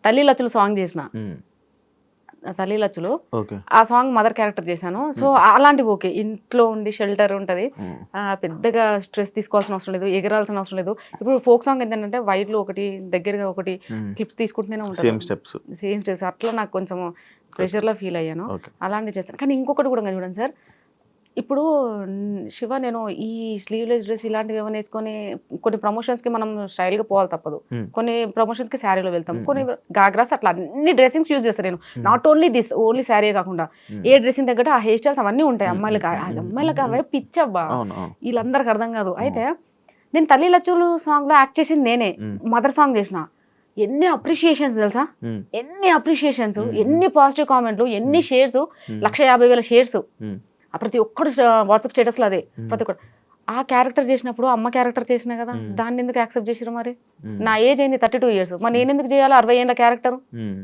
తల్లి లచ్చులు సాంగ్ చేసిన ఉమ్, తల్లి లచ్చులు ఓకే. ఆ సాంగ్ మదర్ క్యారెక్టర్ చేశాను. సో అలాంటివి ఓకే, ఇంట్లో ఉండి షెల్టర్ ఉంటది, ఉమ్, పెద్దగా స్ట్రెస్ తీసుకోవాల్సిన అవసరం లేదు, ఎగరాల్సిన అవసరం లేదు. ఇప్పుడు ఫోక్ సాంగ్ ఏంటంటే వైడ్లో ఒకటి దగ్గరగా ఒకటి ఉమ్, క్లిప్స్ తీసుకుంటూనే సేమ్ ఉంటారు, స్టెప్స్. Same steps. అట్లా నాకు కొంచెం ప్రెషర్‌లో ఫీల్ అయ్యాను. ఓకే. అలాంటివి చేశాను. కానీ ఇంకొకటి కూడా ఉంది చూడండి సార్, ఇప్పుడు శివ నేను ఈ స్లీవ్‌లెస్ డ్రెస్ ఇలాంటివి ఏమైనా వేసుకొని కొన్ని ప్రమోషన్స్‌కి మనం స్టైల్‌గా పోవాలి తప్పదు. ఉమ్, కొన్ని ప్రమోషన్స్‌కి శారీలో వెళ్తాం. ఉమ్, కొన్ని గాగ్రాస్ అట్లా అన్ని డ్రెస్సింగ్స్ యూజ్ చేస్తాను నేను. నాట్ ఓన్లీ దిస్, ఓన్లీ శారీయే కాకుండా ఉమ్, ఏ డ్రెస్సింగ్ తగ్గట్టు ఆ హెయిర్ స్టైల్స్ అవన్నీ ఉంటాయి ఉమ్, అమ్మాయిలకి. ఉమ్, ఉమ్, అమ్మాయిలకి అవే పిచ్చబ్బా, అవును, అవును. వీళ్ళందరికి అర్థం కాదు. అయితే నేను తల్లి లచ్చులు సాంగ్‌లో యాక్ట్ చేసింది నేనే. ఉమ్, మదర్ సాంగ్ చేసిన. ఎన్ని అప్రిషియేషన్స్ తెలుసా? ఉమ్, ఎన్ని అప్రిషియేషన్స్, ఉమ్, ఎన్ని పాజిటివ్ కామెంట్లు, ఎన్ని షేర్స్, ఉమ్, 150,000 షేర్స్. ఉమ్, ప్రతి ఒక్కడు వాట్సాప్ స్టేటస్‌లో అదే. ఉమ్, ప్రతి ఒక్కడు. ఆ క్యారెక్టర్ చేసినప్పుడు అమ్మ క్యారెక్టర్ చేసినా కదా! ఉమ్, దాన్ని ఎందుకు యాక్సెప్ట్ చేసిర్రు మరి? ఉమ్, నా ఏజ్ అయింది 32 ఇయర్స్. మరి నేనెందుకు చేయాలి 60 ఏళ్ల క్యారెక్టర్? ఉమ్.